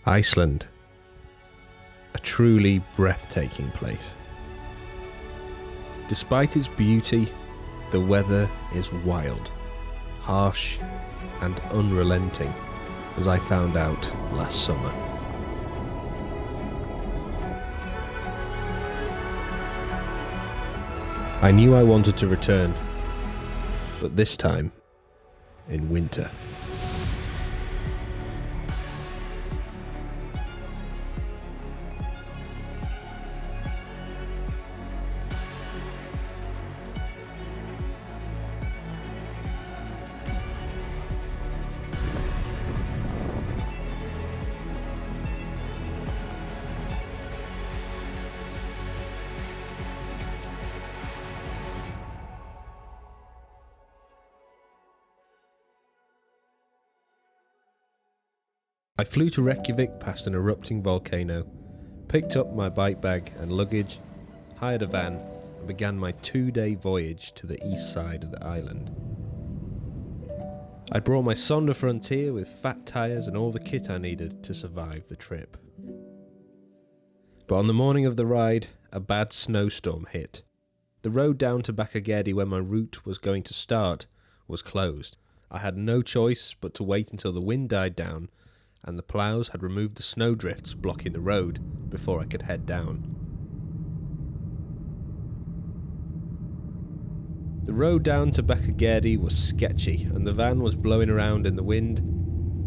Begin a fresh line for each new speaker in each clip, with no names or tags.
Iceland. A truly breathtaking place. Despite its beauty, the weather is wild, harsh and unrelenting, as I found out last summer. I knew I wanted to return, but this time in winter. I flew to Reykjavik past an erupting volcano, picked up my bike bag and luggage, hired a van, and began my 2-day voyage to the east side of the island. I brought my Sonda Frontier with fat tyres and all the kit I needed to survive the trip. But on the morning of the ride, a bad snowstorm hit. The road down to Bakkagerdi, where my route was going to start, was closed. I had no choice but to wait until the wind died down and the ploughs had removed the snowdrifts blocking the road before I could head down. The road down to Bakkagerdi was sketchy and the van was blowing around in the wind,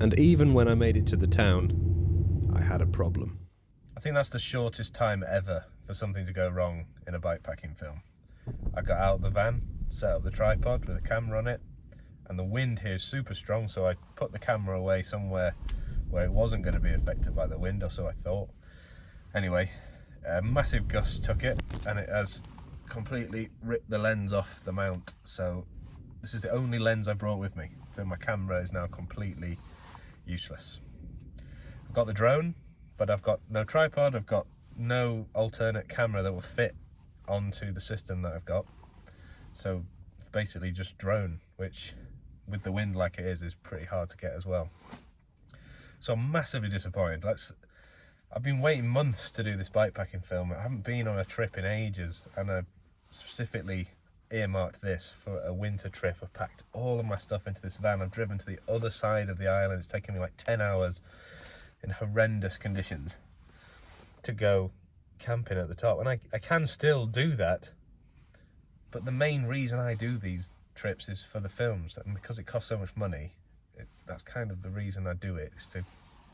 and even when I made it to the town, I had a problem. I think that's the shortest time ever for something to go wrong in a bikepacking film. I got out of the van, set up the tripod with a camera on it, and the wind here is super strong, so I put the camera away somewhere where it wasn't going to be affected by the wind, or so I thought. Anyway, a massive gust took it and it has completely ripped the lens off the mount, so this is the only lens I brought with me, so my camera is now completely useless. I've got the drone, but I've got no tripod, I've got no alternate camera that will fit onto the system that I've got, so it's basically just drone, which with the wind like it is pretty hard to get as well. So I'm massively disappointed. I've been waiting months to do this bikepacking film. I haven't been on a trip in ages, and I specifically earmarked this for a winter trip. I've packed all of my stuff into this van. I've driven to the other side of the island. It's taken me like 10 hours in horrendous conditions to go camping at the top. And I can still do that, but the main reason I do these trips is for the films, and because it costs so much money, that's kind of the reason I do it, is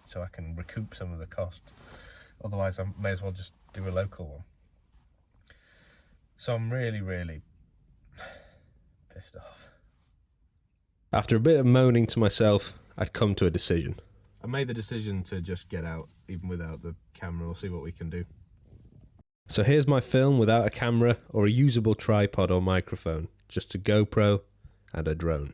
so I can recoup some of the cost. Otherwise I may as well just do a local one. So I'm really, really pissed off. After a bit of moaning to myself, I'd come to a decision. I made the decision to just get out, even without the camera. We'll see what we can do. So here's my film without a camera or a usable tripod or microphone, just a GoPro and a drone.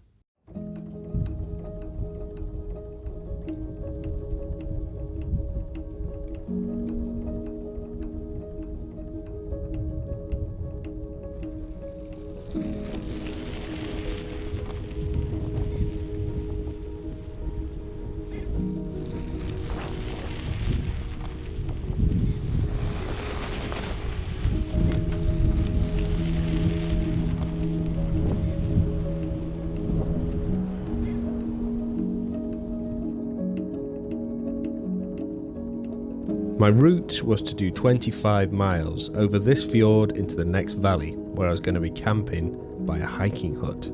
My route was to do 25 miles over this fjord into the next valley, where I was going to be camping by a hiking hut.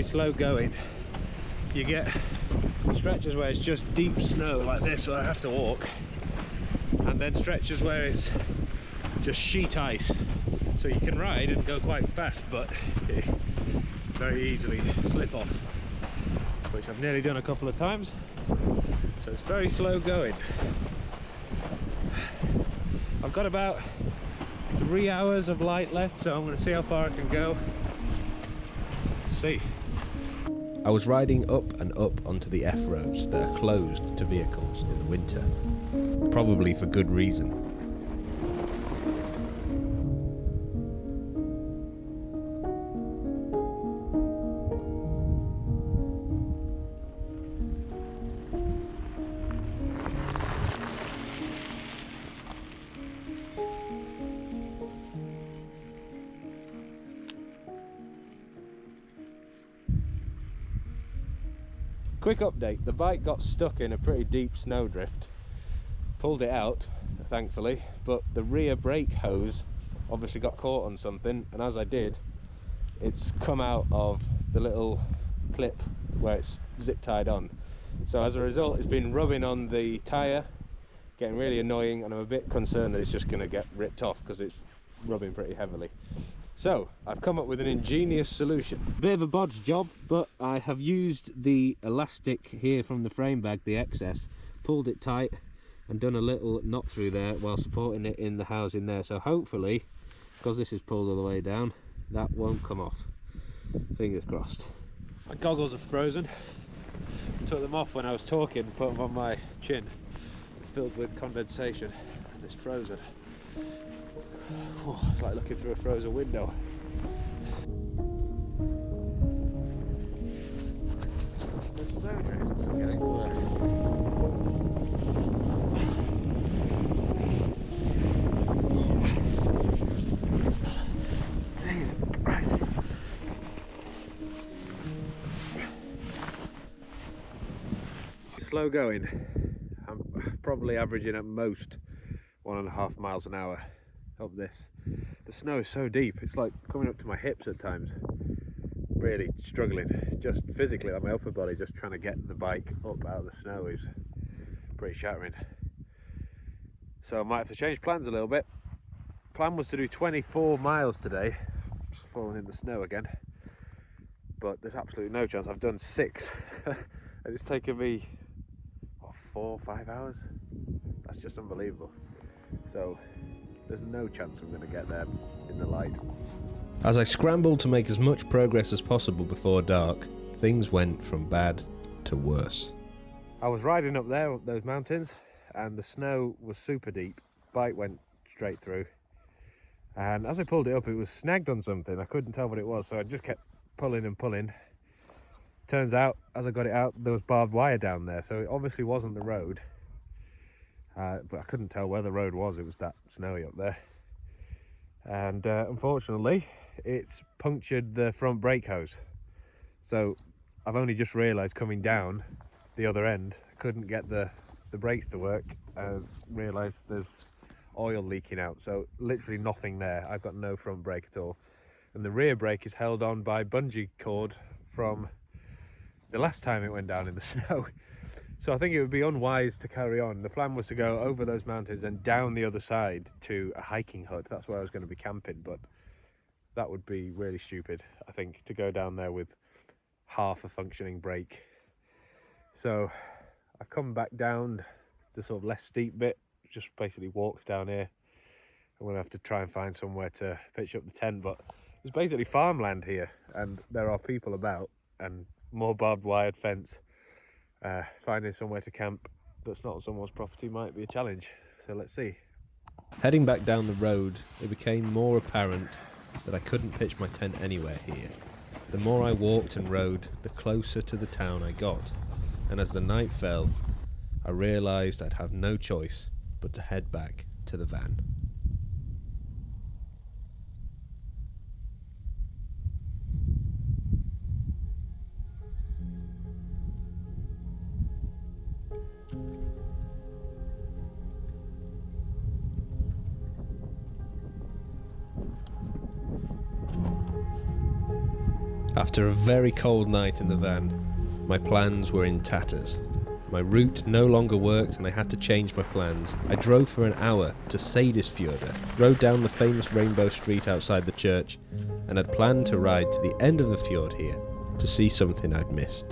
very slow going. You get Stretches where it's just deep snow like this where I have to walk, and then stretches where it's just sheet ice, so you can ride and go quite fast but very easily slip off, which I've nearly done a couple of times. So it's very slow going. I've got about 3 hours of light left, so I'm going to see how far I can go. See. I was riding up and up onto the F-roads that are closed to vehicles in the winter, probably for good reason. Quick update, the bike got stuck in a pretty deep snowdrift. Pulled it out, thankfully, but the rear brake hose obviously got caught on something, and as I did, it's come out of the little clip where it's zip tied on. So as a result, it's been rubbing on the tyre, getting really annoying, and I'm a bit concerned that it's just going to get ripped off because it's rubbing pretty heavily. So I've come up with an ingenious solution. Bit of a bodge job, but I have used the elastic here from the frame bag, the excess, pulled it tight and done a little knot through there while supporting it in the housing there. So hopefully, because this is pulled all the way down, that won't come off. Fingers crossed. My goggles are frozen. Took them off when I was talking, put them on my chin. They're filled with condensation and it's frozen. Oh, it's like looking through a frozen window. The snowdrifts are getting worse. Right. Slow going. I'm probably averaging at most 1.5 miles an hour. Of this. The snow is so deep, it's like coming up to my hips at times. Really struggling, just physically, like my upper body, just trying to get the bike up out of the snow is pretty shattering. So I might have to change plans a little bit. Plan was to do 24 miles today, just falling in the snow again, but there's absolutely no chance. I've done 6 and it's taken me what, 4 or 5 hours. That's just unbelievable. So there's no chance I'm going to get there in the light. As I scrambled to make as much progress as possible before dark, things went from bad to worse. I was riding up there, up those mountains, and the snow was super deep. Bike went straight through. And as I pulled it up, it was snagged on something. I couldn't tell what it was, so I just kept pulling and pulling. Turns out, as I got it out, there was barbed wire down there, so it obviously wasn't the road. But I couldn't tell where the road was, it was that snowy up there. And unfortunately, it's punctured the front brake hose. So I've only just realised coming down the other end, I couldn't get the brakes to work. Realised there's oil leaking out, so literally nothing there. I've got no front brake at all. And the rear brake is held on by bungee cord from the last time it went down in the snow. So I think it would be unwise to carry on. The plan was to go over those mountains and down the other side to a hiking hut. That's where I was going to be camping, but that would be really stupid, I think, to go down there with half a functioning brake. So I've come back down the sort of less steep bit, just basically walked down here. I'm going to have to try and find somewhere to pitch up the tent, but there's basically farmland here and there are people about, and more barbed wired fence. Finding somewhere to camp that's not on someone's property might be a challenge, so let's see. Heading back down the road, it became more apparent that I couldn't pitch my tent anywhere here. The more I walked and rode, the closer to the town I got, and as the night fell, I realised I'd have no choice but to head back to the van. After a very cold night in the van, my plans were in tatters. My route no longer worked and I had to change my plans. I drove for an hour to Seydisfjordur, rode down the famous rainbow street outside the church, and had planned to ride to the end of the fjord here to see something I'd missed.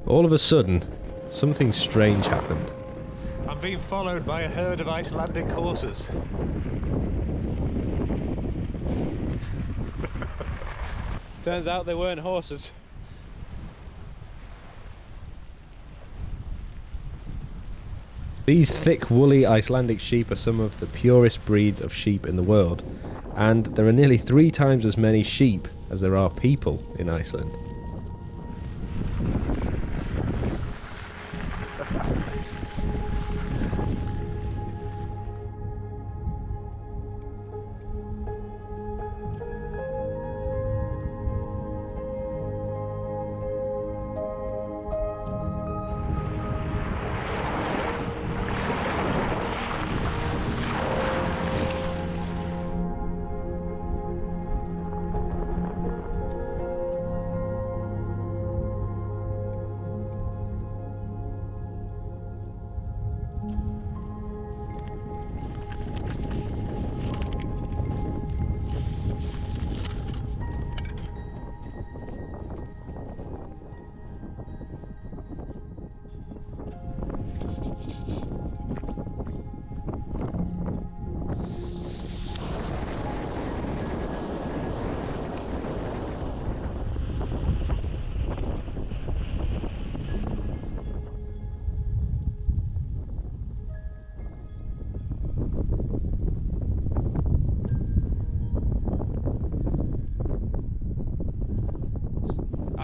All of a sudden, something strange happened. I'm being followed by a herd of Icelandic horses. Turns out they weren't horses. These thick, woolly Icelandic sheep are some of the purest breeds of sheep in the world, and there are nearly 3 times as many sheep as there are people in Iceland.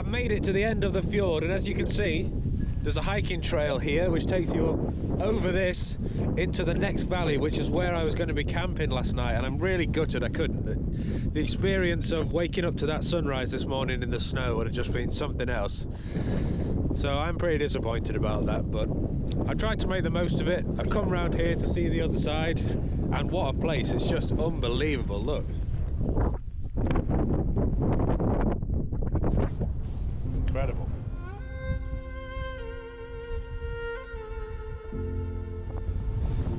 Made it to the end of the fjord, and as you can see, there's a hiking trail here which takes you over this into the next valley, which is where I was going to be camping last night, and I'm really gutted I couldn't. The experience of waking up to that sunrise this morning in the snow would have just been something else. So I'm pretty disappointed about that, but I tried to make the most of it. I've come round here to see the other side, and what a place. It's just unbelievable. Look. Incredible.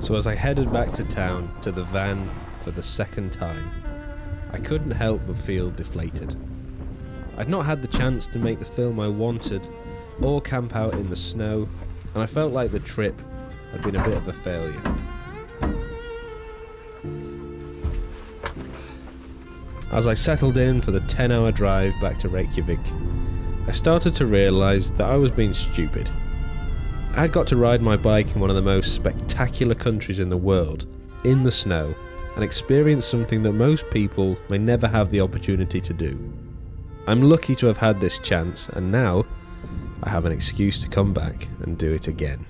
So as I headed back to town, to the van for the second time, I couldn't help but feel deflated. I'd not had the chance to make the film I wanted, or camp out in the snow, and I felt like the trip had been a bit of a failure. As I settled in for the 10-hour drive back to Reykjavik, I started to realise that I was being stupid. I'd got to ride my bike in one of the most spectacular countries in the world, in the snow, and experience something that most people may never have the opportunity to do. I'm lucky to have had this chance, and now I have an excuse to come back and do it again.